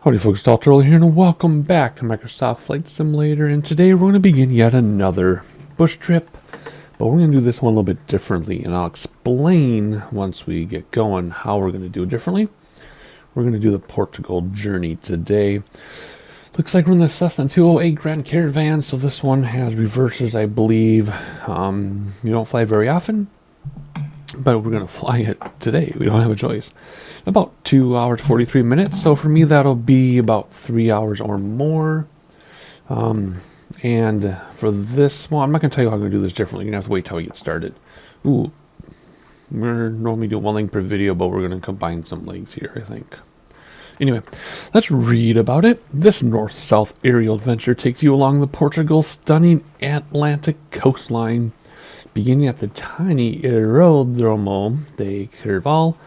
Howdy folks, Dr. Earl here and welcome back to Microsoft Flight Simulator, and today we're going to begin yet another bush trip, but we're going to do this one a little bit differently, and I'll explain once we get going how we're going to do it differently. We're going to do the Portugal journey today. Looks like we're in the Cessna 208 Grand Caravan, so this one has reversers, I believe. You don't fly very often, but we're going to fly it today. We don't have a choice. About 2 hours 43 minutes, so for me that'll be about 3 hours or more. And for this one, I'm not going to tell you how I'm going to do this differently. You're going to have to wait till we get started. Ooh, we're normally doing one link per video, but we're going to combine some links here, I think. Anyway, let's read about it. This north-south aerial adventure takes you along the Portugal stunning Atlantic coastline, beginning at the tiny Aerodromo de Carvalho,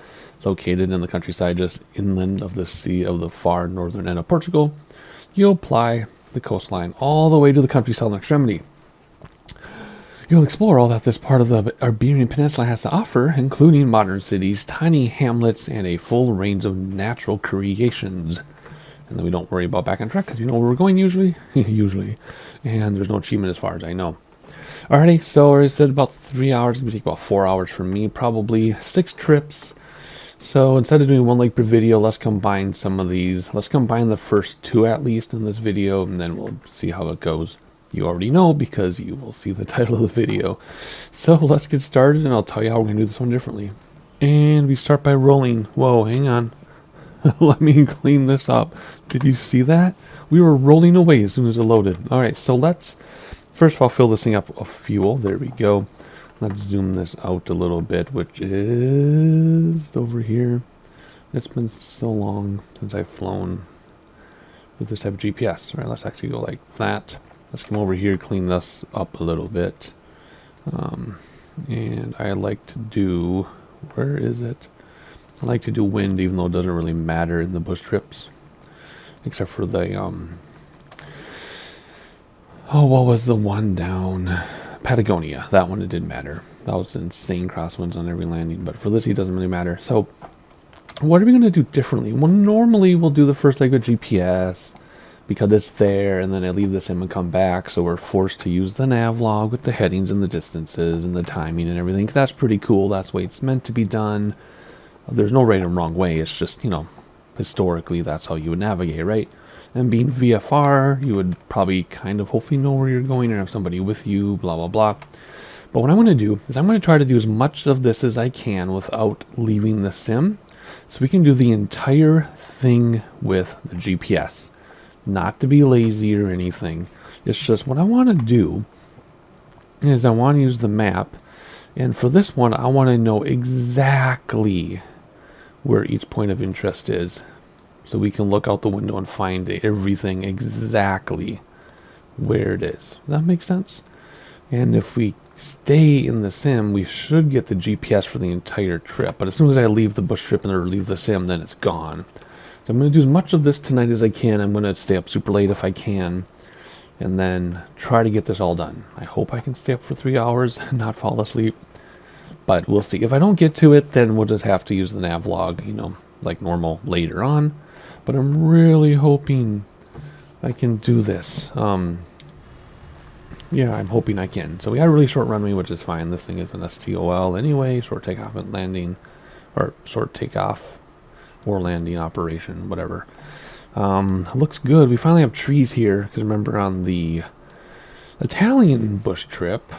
located in the countryside just inland of the sea of the far northern end of Portugal. You'll ply the coastline all the way to the country's southern extremity. You'll explore all that this part of the Iberian Peninsula has to offer, including modern cities, tiny hamlets, and a full range of natural creations. And then we don't worry about back on track because you know where we're going usually. Usually. And there's no achievement as far as I know. Alrighty, so I said about 3 hours. It would take about 4 hours for me, probably 6 trips. So instead of doing one leg per video, let's combine some of these. Let's combine the first 2 at least in this video, and then we'll see how it goes. You already know because you will see the title of the video. So let's get started, and I'll tell you how we're going to do this one differently. And we start by rolling. Whoa, hang on. Let me clean this up. Did you see that? We were rolling away as soon as it loaded. Alright, so let's first of all fill this thing up with fuel. There we go. Let's zoom this out a little bit, which is over here. It's been so long since I've flown with this type of GPS. All right, let's actually go like that. Let's come over here, clean this up a little bit. And I like to do, where is it? I like to do wind, even though it doesn't really matter in the bush trips. Except for the, oh, what was the one down? Patagonia, that one it didn't matter. That was insane crosswinds on every landing, but for this it doesn't really matter. So what are we going to do differently? Well, normally we'll do the first leg with GPS because it's there, and then I leave this in and come back, so we're forced to use the nav log with the headings and the distances and the timing and everything. That's pretty cool. That's the way it's meant to be done. There's no right and wrong way. It's just, you know, historically that's how you would navigate, right? And being VFR, you would probably kind of hopefully know where you're going and have somebody with you, blah, blah, blah. But what I'm going to do is I'm going to try to do as much of this as I can without leaving the sim. So we can do the entire thing with the GPS. Not to be lazy or anything. It's just what I want to do is I want to use the map. And for this one, I want to know exactly where each point of interest is. So we can look out the window and find everything exactly where it is. Does that make sense? And if we stay in the sim, we should get the GPS for the entire trip. But as soon as I leave the bush trip and or leave the sim, then it's gone. So I'm going to do as much of this tonight as I can. I'm going to stay up super late if I can. And then try to get this all done. I hope I can stay up for 3 hours and not fall asleep. But we'll see. If I don't get to it, then we'll just have to use the nav log, you know, like normal later on. But I'm really hoping I can do this. Yeah, I'm hoping I can. So we got a really short runway, which is fine. This thing is an STOL anyway, short takeoff and landing, or short takeoff or landing operation, whatever. Looks good. We finally have trees here, because remember on the Italian bush trip,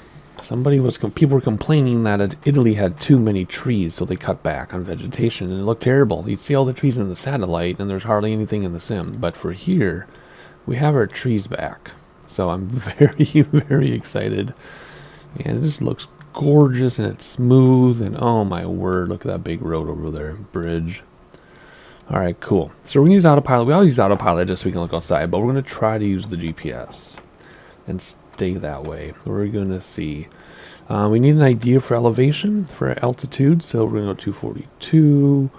people were complaining that Italy had too many trees, so they cut back on vegetation, and it looked terrible. You'd see all the trees in the satellite, and there's hardly anything in the sim. But for here, we have our trees back. So I'm very, very excited. And it just looks gorgeous, and it's smooth, and oh my word, look at that big road over there, bridge. Alright, cool. So we're going to use autopilot. We always use autopilot just so we can look outside, but we're going to try to use the GPS and stay that way. We're going to see. We need an idea for elevation, for altitude. So we're going to go 242,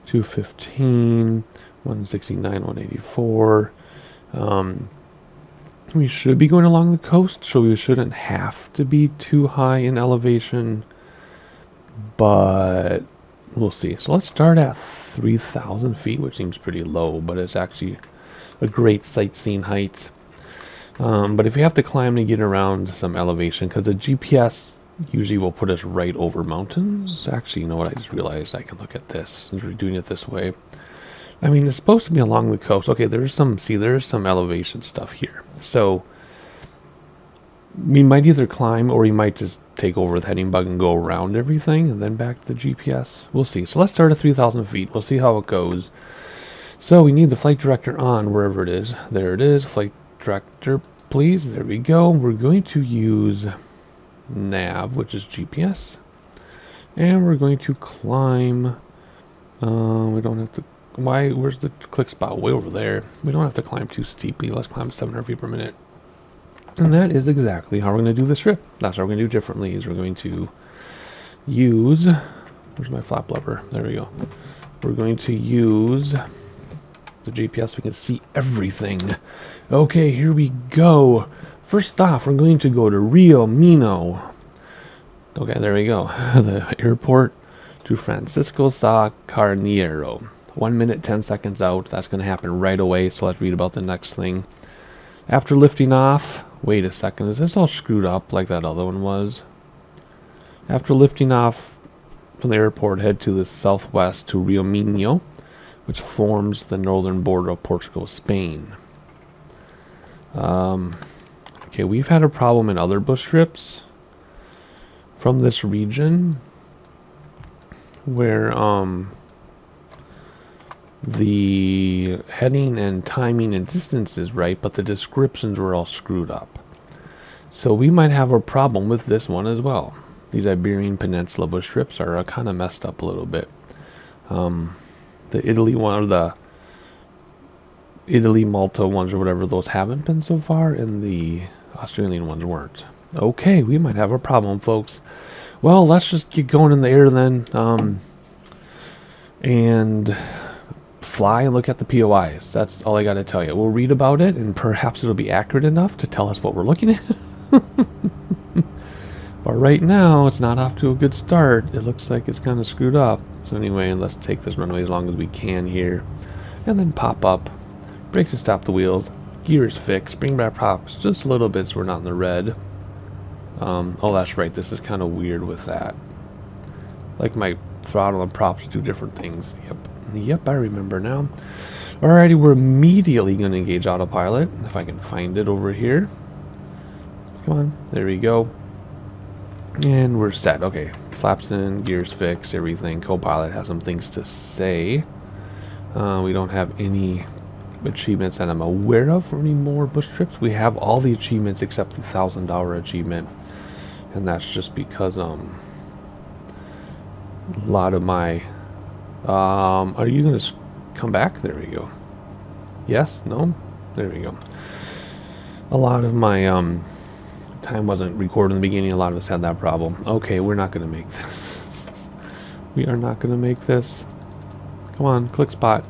215, 169, 184. We should be going along the coast, so we shouldn't have to be too high in elevation. But we'll see. So let's start at 3,000 feet, which seems pretty low, but it's actually a great sightseeing height. But if you have to climb to get around some elevation, because the GPS usually will put us right over mountains. Actually, you know what? I just realized I can look at this since we're doing it this way. I mean, it's supposed to be along the coast. Okay, there's some elevation stuff here. So we might either climb or we might just take over with heading bug and go around everything and then back to the GPS. We'll see. So let's start at 3,000 feet. We'll see how it goes. So we need the flight director on wherever it is. There it is. Flight director, please. There we go. We're going to use nav, which is GPS. And we're going to climb. We don't have to. Where's the click spot? Way over there. We don't have to climb too steeply. Let's climb 700 feet per minute. And that is exactly how we're going to do this trip. That's what we're going to do differently. Is we're going to use. Where's my flap lever? There we go. We're going to use the GPS so we can see everything. Okay, here we go. First off, we're going to go to Rio Lima. Okay, there we go. The airport to Francisco Sa Carneiro. 1 minute, 10 seconds out. That's going to happen right away, so let's read about the next thing. After lifting off, wait a second, is this all screwed up like that other one was? After lifting off from the airport, head to the southwest to Rio Minho, which forms the northern border of Portugal, Spain. Okay, we've had a problem in other bush trips from this region where the heading and timing and distance is right, but the descriptions were all screwed up. So we might have a problem with this one as well. These Iberian Peninsula bush trips are kind of messed up a little bit. The Italy one, or the Italy, Malta ones or whatever, those haven't been so far, and the Australian ones weren't. Okay, we might have a problem, folks. Well, let's just get going in the air then, and fly and look at the POIs. That's all I got to tell you. We'll read about it, and perhaps it'll be accurate enough to tell us what we're looking at. But right now, it's not off to a good start. It looks like it's kind of screwed up. So anyway, let's take this runway as long as we can here, and then pop up. Brakes to stop the wheels. Gears fixed. Spring back props just a little bit so we're not in the red. Oh, that's right. This is kind of weird with that. Like my throttle and props do different things. Yep, I remember now. Alrighty, we're immediately going to engage autopilot. If I can find it over here. Come on. There we go. And we're set. Okay. Flaps in, gears fixed, everything. Copilot has some things to say. We don't have any achievements that I'm aware of for any more bush trips. We have all the achievements except the $1,000 achievement. And that's just because a lot of my are you gonna come back? There we go. Yes? No? There we go. A lot of my time wasn't recorded in the beginning. A lot of us had that problem. Okay, we're not gonna make this. We are not gonna make this. Come on, click spot.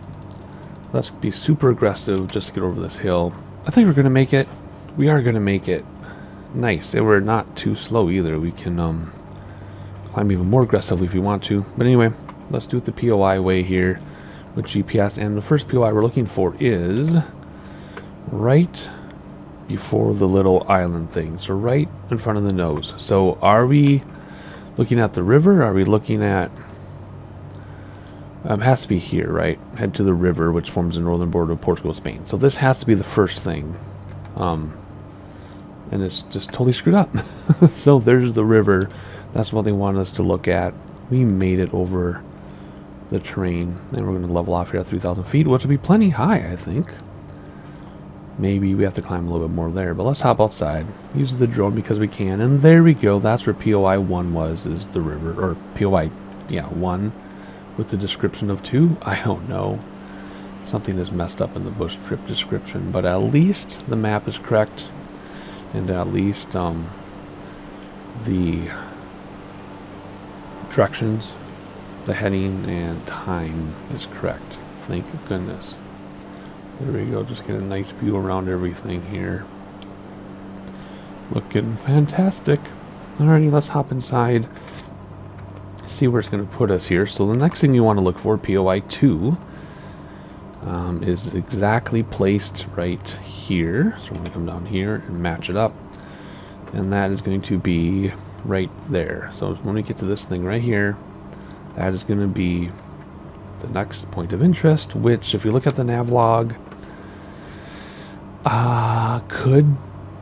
Let's be super aggressive just to get over this hill. I think we're gonna make it. We are gonna make it. Nice. And we're not too slow either. We can climb even more aggressively if we want to. But anyway, let's do it the POI way here with GPS. And the first POI we're looking for is right before the little island thing. So right in front of the nose. So are we looking at the river? Are we looking at... it has to be here, right? Head to the river, which forms the northern border of Portugal, Spain. So this has to be the first thing. And it's just totally screwed up. So there's the river. That's what they want us to look at. We made it over the terrain. And we're going to level off here at 3,000 feet, which will be plenty high, I think. Maybe we have to climb a little bit more there. But let's hop outside. Use the drone because we can. And there we go. That's where POI 1 was, is the river. Or POI, 1. With the description of 2. I don't know. Something is messed up in the bush trip description. But at least the map is correct. And at least the directions, the heading, and time is correct. Thank goodness. There we go. Just get a nice view around everything here. Looking fantastic. Alrighty, let's hop inside. see where it's going to put us here. So the next thing you want to look for, POI 2, is exactly placed right here. So I'm going to come down here and match it up. And that is going to be right there. So when we get to this thing right here, that is going to be the next point of interest, which if you look at the nav log,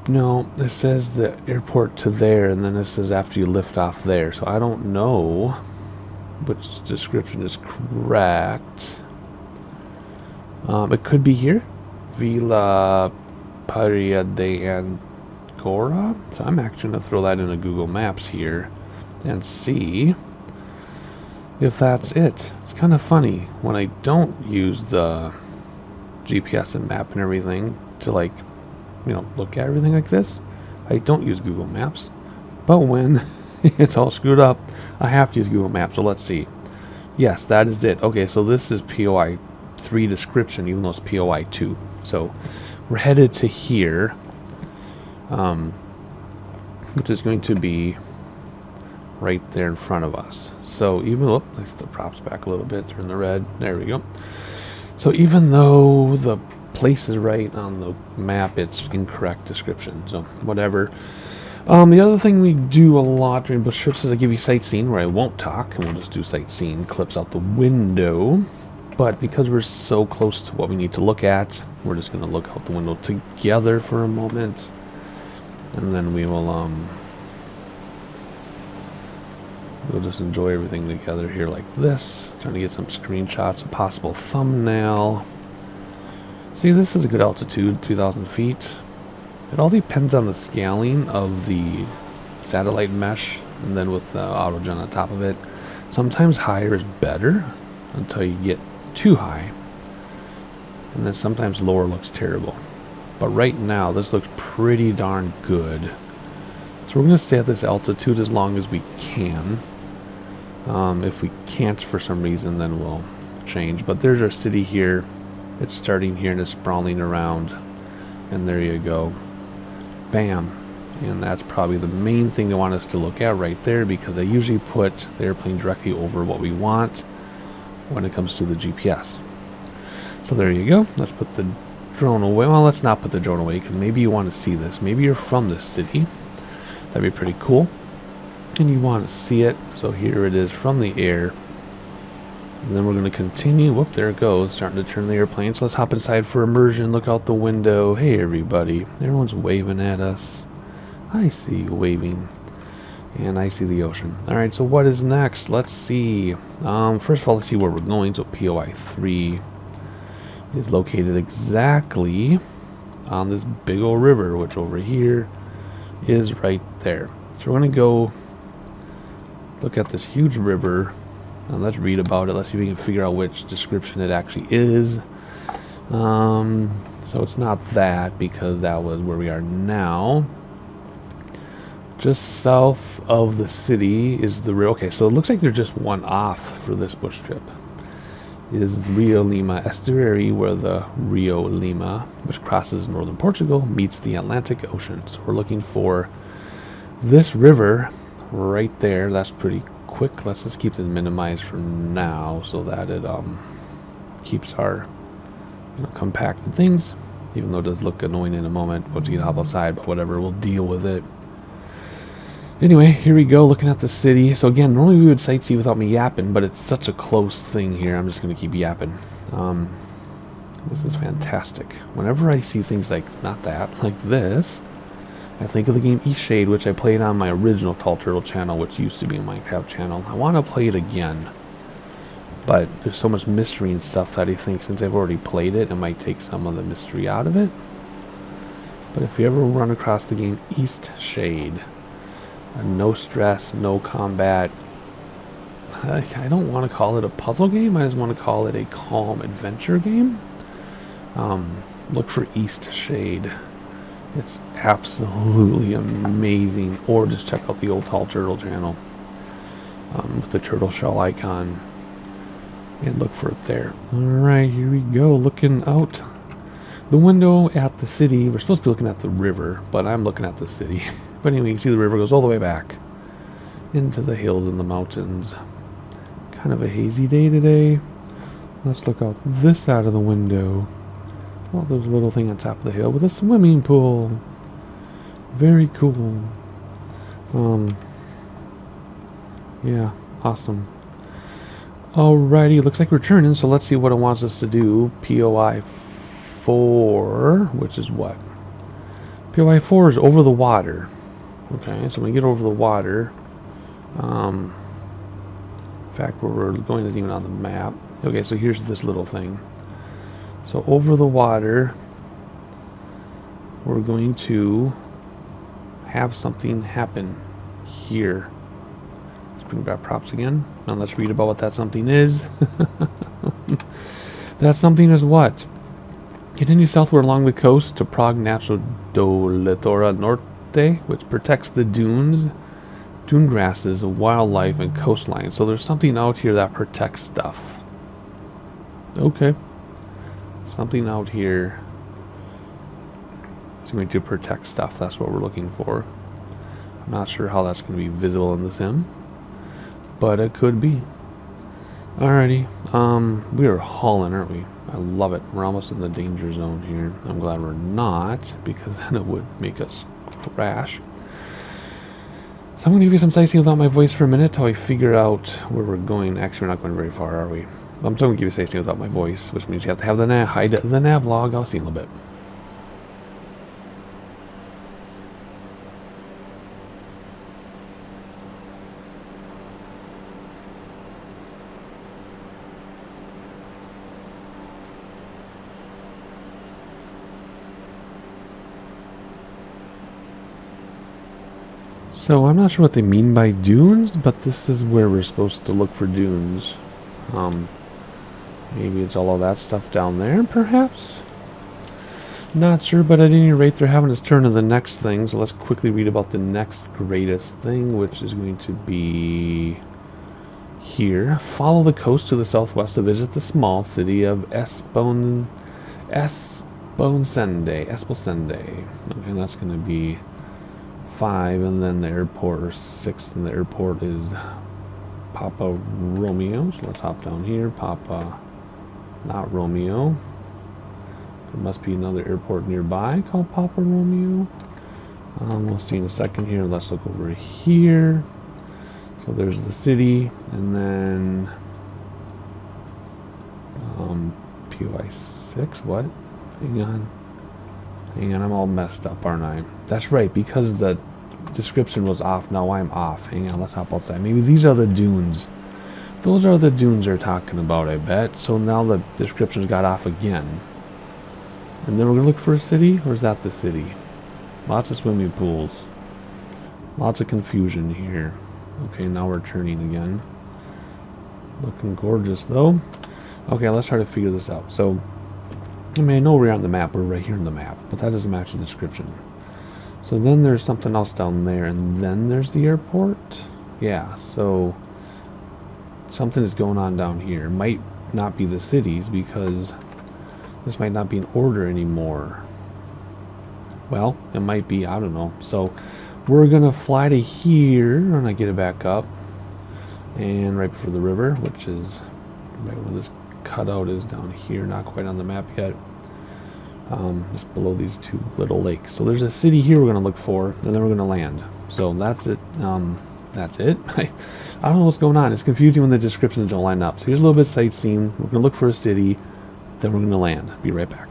no, it says the airport to there, and then it says after you lift off there. So I don't know which description is correct. It could be here, Villa Paria de Angora. So I'm actually going to throw that into Google Maps here and see if that's it. It's kind of funny when I don't use the GPS and map and everything to, like, you know, look at everything like this. I don't use Google Maps, but when it's all screwed up, I have to use Google Maps. So let's see. Yes, that is it. Okay, so this is POI 3 description, even though it's POI 2. So we're headed to here, which is going to be right there in front of us. So even though, let's the props back a little bit, they're in the red. There we go. So even though the place is right on the map, it's incorrect description. So whatever. The other thing we do a lot during bush trips is I give you sightseeing, where I won't talk, and we'll just do sightseeing clips out the window. But because we're so close to what we need to look at, we're just going to look out the window together for a moment, and then we will we'll just enjoy everything together here like this. Trying to get some screenshots, a possible thumbnail. See, this is a good altitude, 3,000 feet. It all depends on the scaling of the satellite mesh, and then with the autogen on top of it. Sometimes higher is better until you get too high, and then sometimes lower looks terrible. But right now, this looks pretty darn good. So we're going to stay at this altitude as long as we can. If we can't for some reason, then we'll change. But there's our city here. It's starting here and it's sprawling around, and there you go, bam. And that's probably the main thing they want us to look at right there, because they usually put the airplane directly over what we want when it comes to the GPS. So there you go. Let's put the drone away. Well, let's not put the drone away, because maybe you want to see this. Maybe you're from this city. That'd be pretty cool, and you want to see it. So here it is from the air. And then we're going to continue. Whoop, there it goes. Starting to turn the airplane. So let's hop inside for immersion. Look out the window. Hey, everybody. Everyone's waving at us. I see you waving. And I see the ocean. Alright, so what is next? Let's see. First of all, let's see where we're going. So POI 3 is located exactly on this big old river, which over here is right there. So we're going to go look at this huge river. And let's read about it. Let's see if we can figure out which description it actually is. So it's not that, because that was where we are now. Just south of the city is the Rio. Okay, so it looks like they're just one off for this bush trip. It is Rio Lima Estuary, where the Rio Lima, which crosses northern Portugal, meets the Atlantic Ocean. So we're looking for this river right there. That's pretty quick. Let's just keep it minimized for now, so that it keeps our compacted things, even though it does look annoying in a moment once you get hop outside, but whatever, we'll deal with it. Anyway, here we go, looking at the city. So again, normally we would sightsee without me yapping, but it's such a close thing here. I'm just going to keep yapping. This is fantastic. Whenever I see things like, not that, like this, I think of the game Eastshade, which I played on my original Tall Turtle channel, which used to be a Minecraft channel. I want to play it again, but there's so much mystery and stuff that I think since I've already played it, it might take some of the mystery out of it. But if you ever run across the game Eastshade, no stress, no combat, I don't want to call it a puzzle game, I just want to call it a calm adventure game. Look for Eastshade. It's absolutely amazing. Or just check out the old Tall Turtle channel with the turtle shell icon and look for it there. Alright, here we go, looking out the window at the city. We're supposed to be looking at the river, but I'm looking at the city. But anyway, you can see the river goes all the way back into the hills and the mountains. kind of a hazy day today. Let's look out this side of the window. Oh, there's a little thing on top of the hill with a swimming pool. Very cool. Yeah, awesome. Alrighty, looks like we're turning, so let's see what it wants us to do. POI 4, which is what? POI 4 is over the water. Okay, so when we get over the water, in fact, where we're going isn't even on the map. Okay, so here's this little thing. So over the water, we're going to have something happen here. Let's bring back props again. Now let's read about what that something is. That something is what? Continue southward along the coast to Prague Natural do Litoral Norte, which protects the dunes, dune grasses, wildlife, and coastline. So there's something out here that protects stuff. Okay. Something out here is going to protect stuff. That's what we're looking for. I'm not sure how that's going to be visible in the sim, but it could be. Alrighty. We are hauling, aren't we? I love it. We're almost in the danger zone here. I'm glad we're not, because then it would make us crash. So I'm going to give you some sightseeing without my voice for a minute till I figure out where we're going. Actually, we're not going very far, are we? I'm still going to give you sightseeing without my voice, which means you have to have the hide the nav log. I'll see you in a little bit. So I'm not sure what they mean by dunes, but this is where we're supposed to look for dunes. Maybe it's all of that stuff down there, perhaps? Not sure, but at any rate, they're having us turn to the next thing, so let's quickly read about the next greatest thing, which is going to be here. Follow the coast to the southwest to visit the small city of Esposende. Okay, that's going to be 5, and then the airport, or 6, and the airport is Papa Romeo. So let's hop down here. Papa, not Romeo. There must be another airport nearby called Papa Romeo. We'll see in a second here. Let's look over here. So there's the city, and then POI 6. What? Hang on. Hang on, I'm all messed up, aren't I? That's right, because the description was off. Now I'm off. Hang on, let's hop outside. Maybe these are the dunes. Those are the dunes they're talking about, I bet. So now the descriptions got off again. And then we're going to look for a city? Or is that the city? Lots of swimming pools. Lots of confusion here. Okay, now we're turning again. Looking gorgeous, though. Okay, let's try to figure this out. So, I mean, I know we're on the map. We're right here on the map. But that doesn't match the description. So then there's something else down there. And then there's the airport. Yeah, so something is going on down here. It might not be the cities because this might not be in order anymore. Well, it might be. I don't know. So we're going to fly to here. I'm going to get it back up. And right before the river, which is right where this cutout is down here. Not quite on the map yet. Just below these two little lakes. So there's a city here we're going to look for. And then we're going to land. So that's it. That's it. I don't know what's going on. It's confusing when the descriptions don't line up. So here's a little bit of sightseeing. We're going to look for a city. Then we're going to land. Be right back.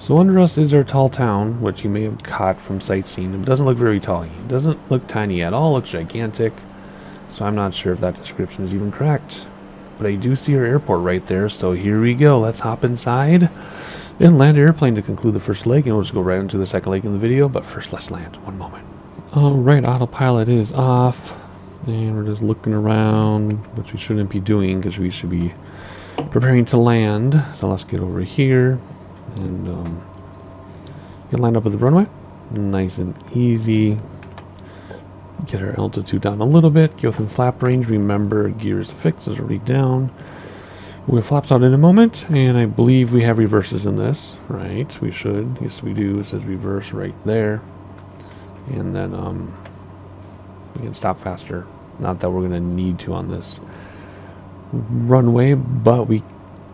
So under us is our tall town, which you may have caught from sightseeing. It doesn't look very tall. It doesn't look tiny at all. It looks gigantic. So I'm not sure if that description is even correct. But I do see our airport right there, so here we go. Let's hop inside and land our airplane to conclude the first leg, and we'll just go right into the second leg in the video. But first, let's land. One moment. Alright, autopilot is off, and we're just looking around, which we shouldn't be doing because we should be preparing to land. So let's get over here and get lined up with the runway. Nice and easy. Get our altitude down a little bit. Get within flap range. Remember, gear is fixed. It's already down. We'll get flaps out in a moment, and I believe we have reverses in this, right? We should. Yes, we do. It says reverse right there. And then we can stop faster. Not that we're going to need to on this runway, but we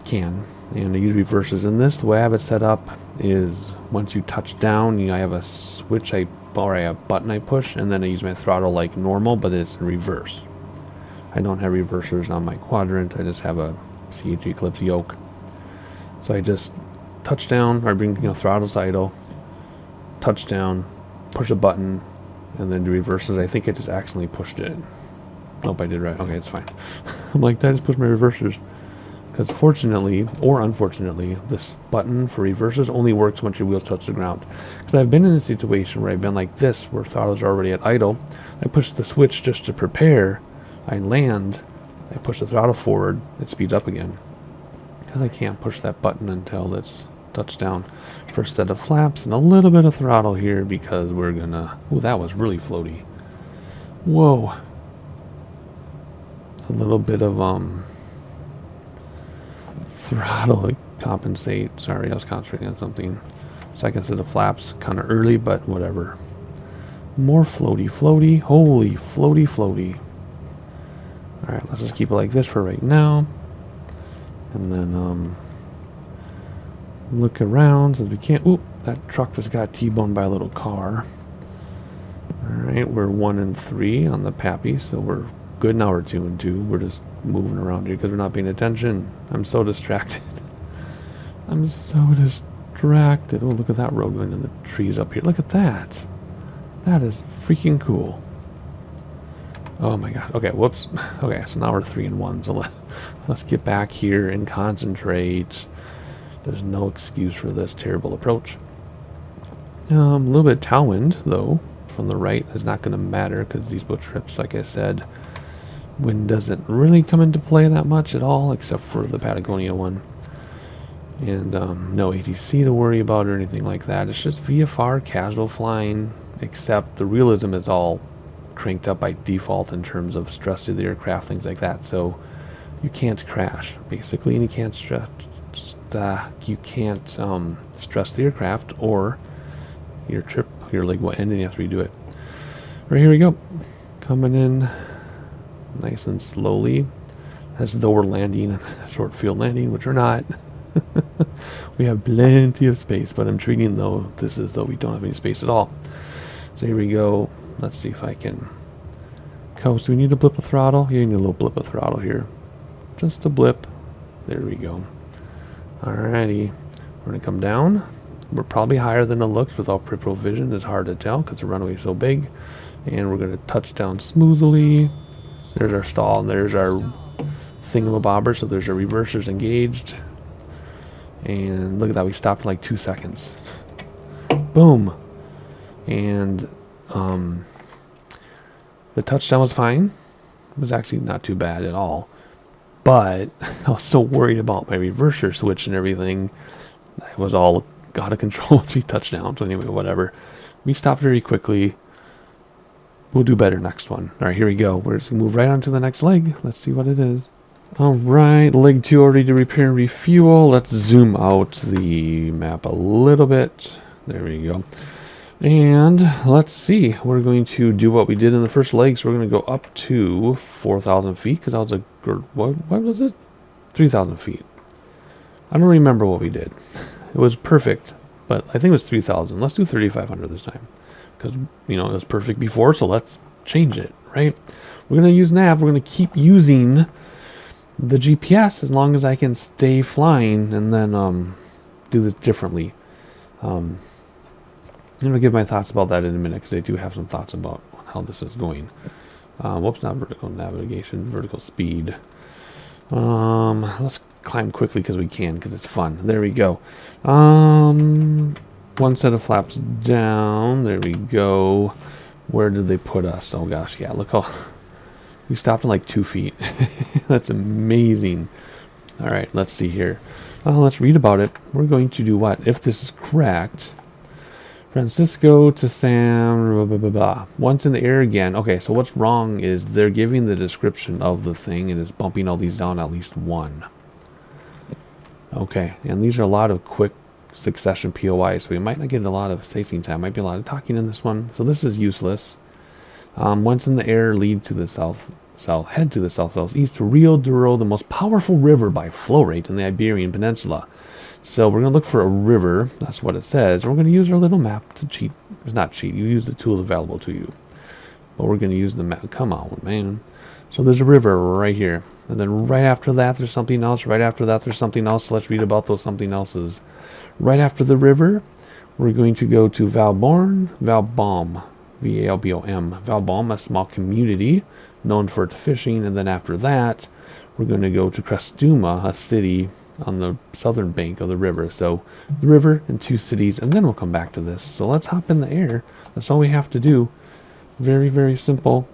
can. And I use reverses in this. The way I have it set up is once you touch down, I have a switch or a button I push, and then I use my throttle like normal, but it's in reverse. I don't have reversers on my quadrant. I just have a CH Eclipse yoke. So I just touch down, or bring throttle's idle, touch down, push a button, and then do reverses. I think I just accidentally pushed it. Nope, I did right. Okay, it's fine. I'm like, did I just push my reversers? Because fortunately, or unfortunately, this button for reverses only works once your wheels touch the ground. Because I've been in a situation where I've been like this, where throttle's already at idle. I push the switch just to prepare. I land. I push the throttle forward. It speeds up again. Because I can't push that button until it's touched down. First set of flaps and a little bit of throttle here because we're gonna... Ooh, that was really floaty. Whoa. A little bit of throttle to compensate. Sorry, I was concentrating on something. Second set of flaps, kind of early, but whatever. More floaty. Holy floaty. Alright, let's just keep it like this for right now. And then look around since we can't... Oop, that truck just got T-boned by a little car. Alright, we're 1 and 3 on the Pappy, so we're good. Now we're 2 and 2. We're just moving around here because we're not paying attention. I'm so distracted. I'm so distracted. Oh, look at that road going in the trees up here. Look at that. That is freaking cool. Oh my god. Okay, whoops. Okay, so now we're 3 and 1. So let's get back here and concentrate. There's no excuse for this terrible approach. A little bit of tailwind, though, from the right is not going to matter because these boat trips, like I said, wind doesn't really come into play that much at all, except for the Patagonia one. And no ATC to worry about or anything like that. It's just VFR casual flying, except the realism is all cranked up by default in terms of stress to the aircraft, things like that. So you can't crash, basically, and you can't stress the aircraft, or your trip, your leg will end and you have to redo it. Right, here we go. Coming in nice and slowly, as though we're landing a short field landing, which we're not. We have plenty of space, but I'm treating this as though we don't have any space at all. So here we go. Let's see if I can coast. Do we need a blip of throttle? Yeah, you need a little blip of throttle here. Just a blip. There we go. Alrighty. We're going to come down. We're probably higher than it looks without peripheral vision. It's hard to tell because the runway is so big. And we're going to touch down smoothly. There's our stall, and there's our thingamabobber. So there's our reversers engaged. And look at that, we stopped in like 2 seconds. Boom. And the touchdown was fine. It was actually not too bad at all. But I was so worried about my reverser switch and everything. I was all out of control once we touched down. So anyway, whatever. We stopped very quickly. We'll do better next one. All right, here we go. We're just going to move right on to the next leg. Let's see what it is. All right, leg 2 already to repair and refuel. Let's zoom out the map a little bit. There we go. And let's see. We're going to do what we did in the first leg. So we're going to go up to 4,000 feet because that was what was it? 3,000 feet. I don't remember what we did. It was perfect, but I think it was 3,000. Let's do 3,500 this time because, it was perfect before. So let's change it, right? We're going to use nav. We're going to keep using the GPS as long as I can stay flying, and then do this differently. I'm going to give my thoughts about that in a minute because I do have some thoughts about how this is going. Whoops, not vertical navigation, vertical speed. Let's climb quickly because we can, because it's fun. There we go. One set of flaps down. There we go. Where did they put us? Oh gosh, yeah, look how we stopped in like 2 feet. That's amazing. All right, let's see here. Let's read about it. We're going to do what? If this is correct. Francisco to Sam, blah, blah, blah, blah. Once in the air again. Okay, so what's wrong is they're giving the description of the thing and it's bumping all these down at least 1. Okay, and these are a lot of quick succession POIs, so we might not get a lot of sightseeing time. Might be a lot of talking in this one, so this is useless. Once in the air, lead to the head to the south-southeast to Rio Douro, the most powerful river by flow rate in the Iberian Peninsula. So we're going to look for a river. That's what it says. We're going to use our little map to cheat. It's not cheat. You use the tools available to you. But we're going to use the map. Come on, man. So there's a river right here. And then right after that, there's something else. Right after that, there's something else. So let's read about those something else's. Right after the river, we're going to go to Valbom. V-A-L-B-O-M. Valbom, a small community known for its fishing. And then after that, we're going to go to Crestuma, a city on the southern bank of the river. So the river and 2 cities, and then we'll come back to this. So let's hop in the air. That's all we have to do. Very, very simple.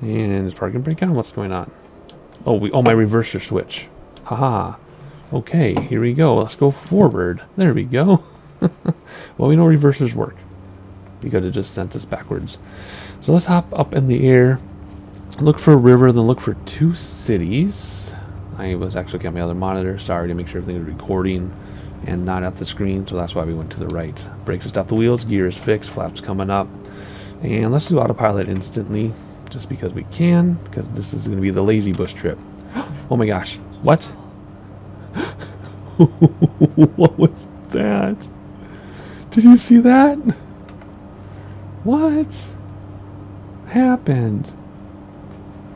And it's parking brake on. What's going on? Oh, my reverser switch. Haha. Okay, here we go. Let's go forward. There we go. Well, we know reversers work because it just sent us backwards. So let's hop up in the air, look for a river, then look for 2 cities. I was actually looking at my other monitor, sorry, to make sure everything is recording and not at the screen, so that's why we went to the right. Brakes to stop the wheels, gear is fixed, flaps coming up. And let's do autopilot instantly, just because we can, because this is going to be the lazy bush trip. Oh my gosh, what? What was that? Did you see that? What happened?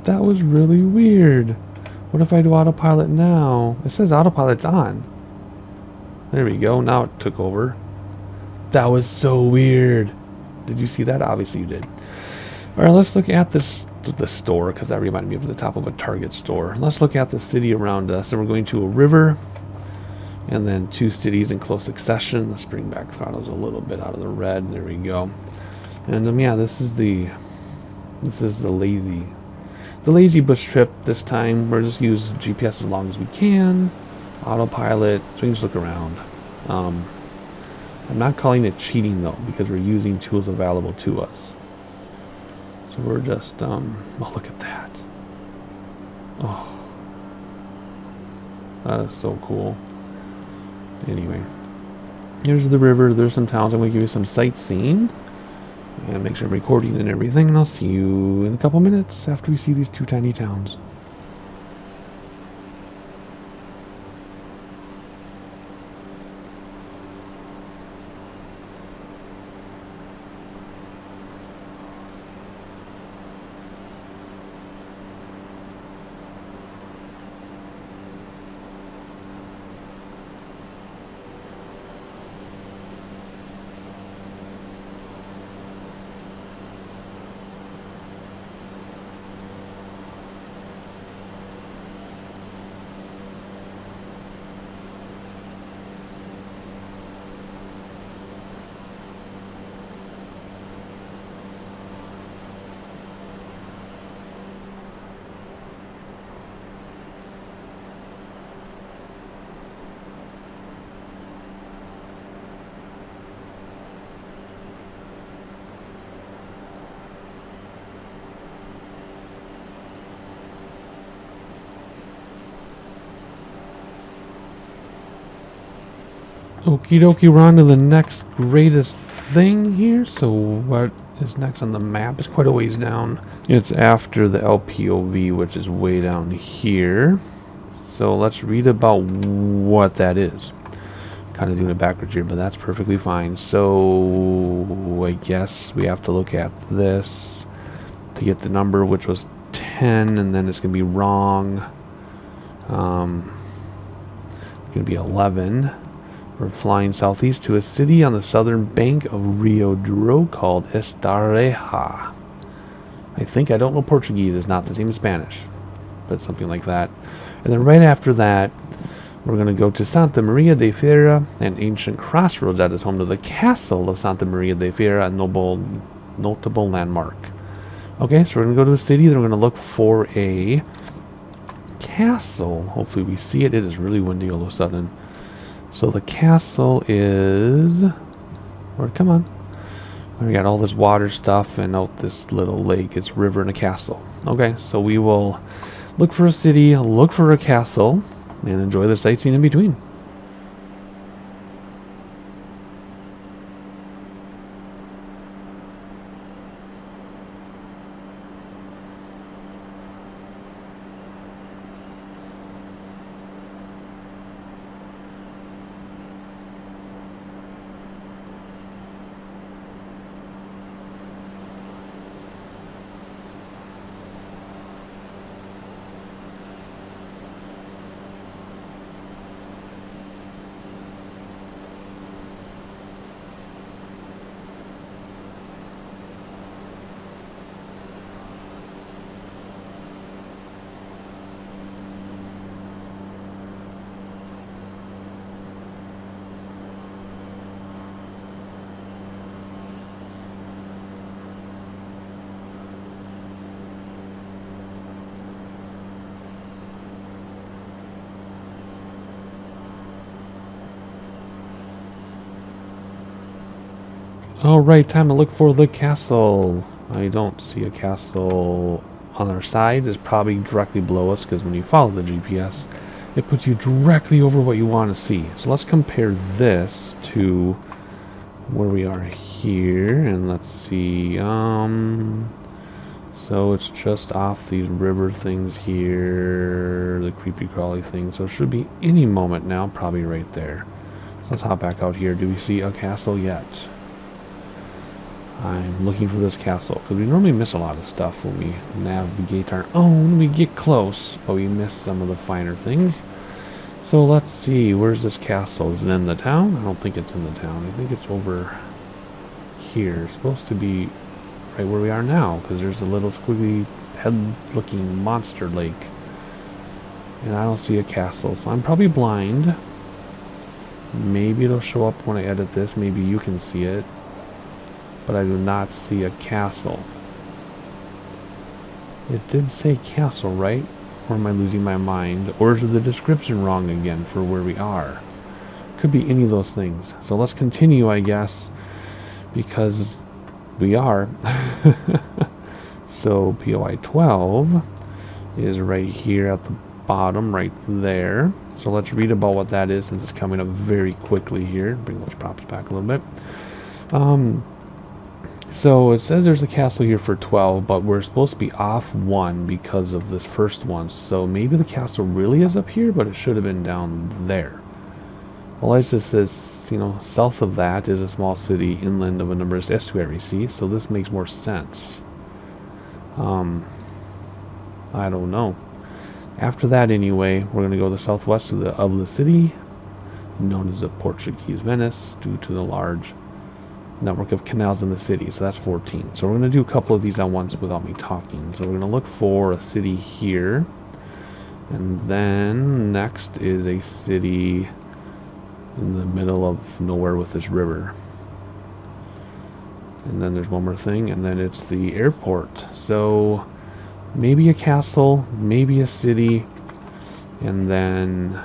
That was really weird. What if I do autopilot now? It says autopilot's on. There we go. Now it took over. That was so weird. Did you see that? Obviously you did. All right, let's look at the store, because that reminded me of the top of a Target store. Let's look at the city around us. And we're going to a river, and then 2 cities in close succession. Let's bring back throttles a little bit out of the red. There we go. And yeah, this is the lazy bush trip this time. We'll just use GPS as long as we can. Autopilot, so we can just look around. I'm not calling it cheating though, because we're using tools available to us. So we're just, oh, look at that. Oh, that is so cool. Anyway, here's the river. There's some towns. I'm going to give you some sightseeing. And make sure I'm recording and everything, and I'll see you in a couple minutes after we see these 2 tiny towns. Okie dokie, we're on to the next greatest thing here. So what is next on the map? It's quite a ways down. It's after the LPOV, which is way down here. So let's read about what that is. Kind of doing it backwards here, but that's perfectly fine. So I guess we have to look at this to get the number, which was 10, and then it's going to be wrong. It's going to be 11. We're flying southeast to a city on the southern bank of Rio Douro called Estareja. I don't know Portuguese. It's not the same as Spanish. but something like that. And then right after that, we're going to go to Santa Maria de Feira, an ancient crossroads that is home to the castle of Santa Maria de Feira, a notable landmark. Okay, so we're going to go to a city, then we're going to look for a castle. Hopefully we see it. It is really windy all of a sudden. So the castle is... come on. We got all this water stuff and out this little lake. It's a river and a castle. Okay, so we will look for a city, look for a castle, and enjoy the sightseeing in between. Alright, time to look for the castle. I don't see a castle on our sides. It's probably directly below us because when you follow the GPS, it puts you directly over what you want to see. So let's compare this to where we are here, and let's see. So it's just off these river things here, the creepy crawly thing. So it should be any moment now, probably right there. So let's hop back out here. Do we see a castle yet? I'm looking for this castle, because we normally miss a lot of stuff when we navigate our own. We get close, but we miss some of the finer things. So let's see, where's this castle? Is it in the town? I don't think it's in the town. I think it's over here. It's supposed to be right where we are now, because there's a little squiggly head-looking monster lake. And I don't see a castle, so I'm probably blind. Maybe it'll show up when I edit this. Maybe you can see it. But I do not see a castle. It did say castle, right? Or am I losing my mind? Or is the description wrong again for where we are? Could be any of those things. So let's continue, I guess, because we are. So POI 12 is right here at the bottom, right there. So let's read about what that is, since it's coming up very quickly here. Bring those props back a little bit. So it says there's a castle here for 12, but we're supposed to be off 1 because of this first one. So maybe the castle really is up here, but it should have been down there. Well, as it says, you know, south of that is a small city inland of a numerous estuary. See, so this makes more sense. I don't know. After that, anyway, we're going to go to the southwest of the city, known as the Portuguese Venice, due to the large network of canals in the city. So that's 14. So we're going to do a couple of these at once without me talking. So we're going to look for a city here, and then next is a city in the middle of nowhere with this river. And then there's one more thing, and then it's the airport. So maybe a castle, maybe a city, and then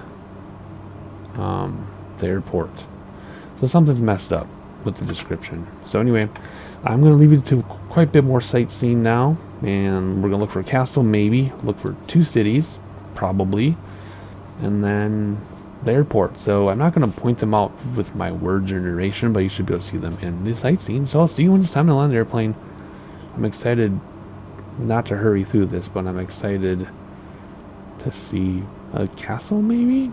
the airport. So something's messed up with the description. So anyway, I'm going to leave it to quite a bit more sightseeing now, and we're going to look for a castle, maybe look for 2 cities, probably, and then the airport. So I'm not going to point them out with my words or narration, but you should be able to see them in the sightseeing. So I'll see you when it's time to land the airplane. I'm excited not to hurry through this, but I'm excited to see a castle, maybe?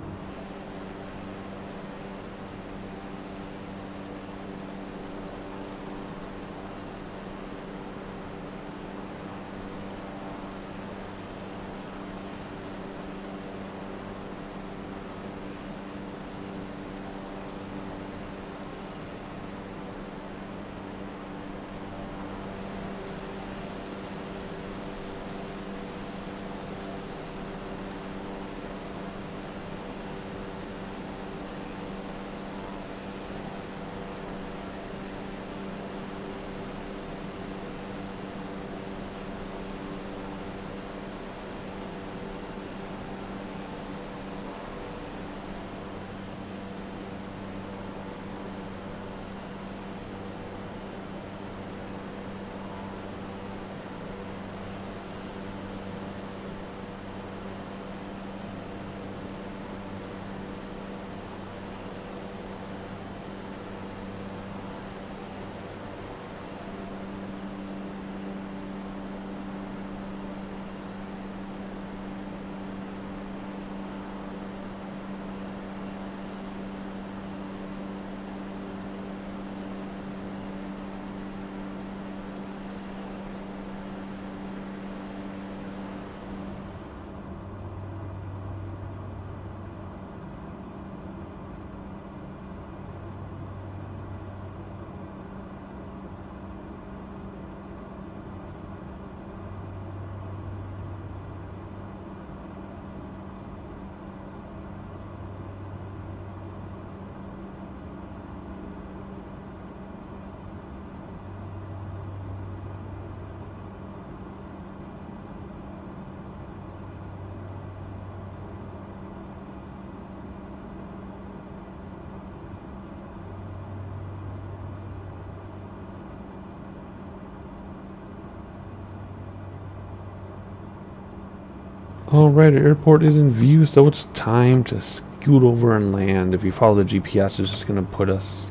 Alright, our airport is in view, so it's time to scoot over and land. If you follow the GPS, it's just going to put us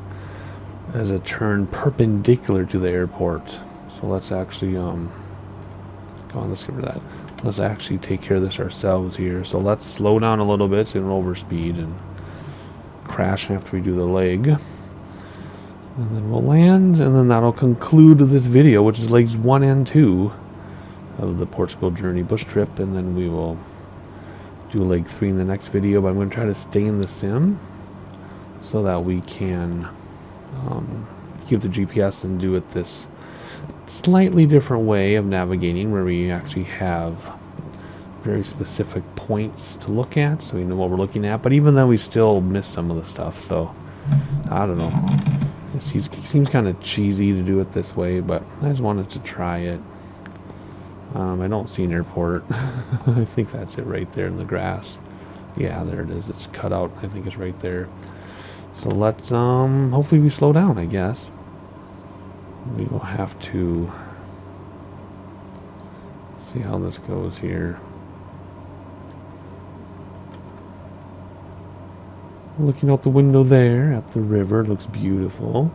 as a turn perpendicular to the airport. So let's actually, go on, let's get rid of that. Let's actually take care of this ourselves here. So let's slow down a little bit so we don't overspeed and crash after we do the leg. And then we'll land, and then that'll conclude this video, which is legs 1 and 2 of the Portugal journey bush trip, and then we will do leg 3 in the next video. But I'm going to try to stay in the sim so that we can keep the GPS and do it this slightly different way of navigating, where we actually have very specific points to look at so we know what we're looking at. But even then, we still miss some of the stuff, so I don't know. It seems kind of cheesy to do it this way, but I just wanted to try it. I don't see an airport. I think that's it right there in the grass. Yeah, there it is. It's cut out. I think it's right there. So let's, hopefully we slow down, I guess. We will have to see how this goes here. Looking out the window there at the river, it looks beautiful.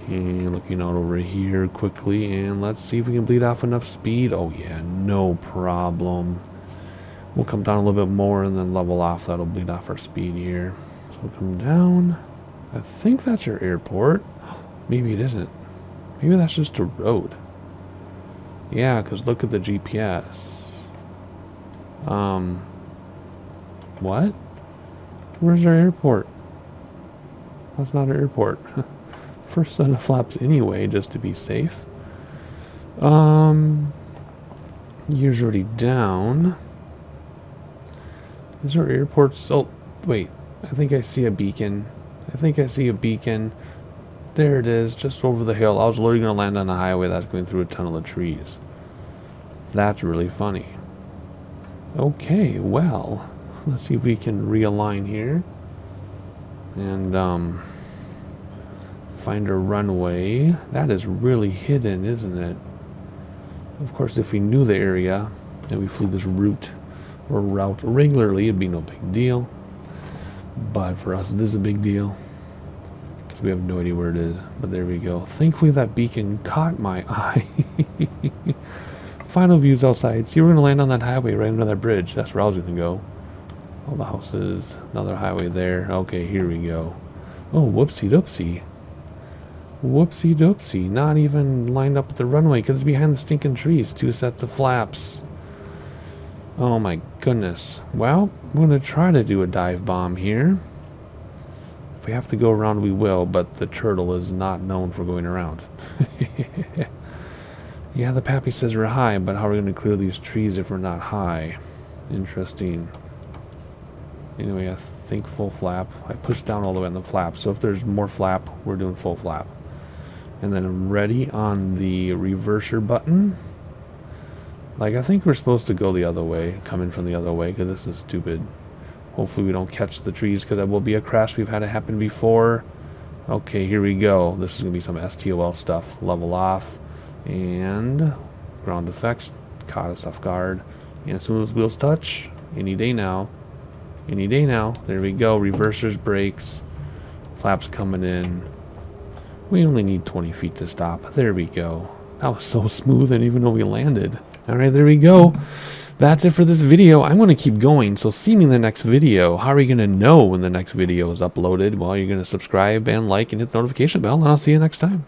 And looking out over here quickly, and let's see if we can bleed off enough speed. Oh yeah, no problem. We'll come down a little bit more and then level off. That'll bleed off our speed here. So we'll come down. I think that's our airport. Maybe it isn't. Maybe that's just a road. Yeah, because look at the GPS. What? Where's our airport? That's not our airport. First set of flaps anyway, just to be safe. Gear's already down. Is our airport? Oh, wait. I think I see a beacon. There it is, just over the hill. I was literally going to land on a highway that's going through a tunnel of trees. That's really funny. Okay, well, let's see if we can realign here. And, find a runway. That is really hidden, isn't it? Of course, if we knew the area and we flew this route regularly, it'd be no big deal. But for us, it is a big deal because we have no idea where it is. But there we go. Thankfully, that beacon caught my eye. Final views outside. See, we're going to land on that highway right under that bridge. That's where I was going to go. All the houses. Another highway there. Okay, here we go. Oh, whoopsie doopsie. Whoopsie doopsie. Not even lined up with the runway because it's behind the stinking trees. 2 sets of flaps. Oh my goodness. Well, I'm going to try to do a dive bomb here. If we have to go around, we will, but the turtle is not known for going around. Yeah, the pappy says we're high, but how are we going to clear these trees if we're not high? Interesting. Anyway, I think full flap. I pushed down all the way on the flap, so if there's more flap, we're doing full flap. And then I'm ready on the reverser button. Like, I think we're supposed to go the other way, come in from the other way, because this is stupid. Hopefully we don't catch the trees, because that will be a crash. We've had it happen before. Okay, here we go. This is going to be some STOL stuff. Level off. And ground effects. Caught us off guard. And as soon as wheels touch, any day now. Any day now. There we go. Reversers, brakes. Flaps coming in. We only need 20 feet to stop. There we go. That was so smooth. I didn't even know we landed. Alright, there we go. That's it for this video. I'm going to keep going, so see me in the next video. How are you going to know when the next video is uploaded? Well, you're going to subscribe and like and hit the notification bell, and I'll see you next time.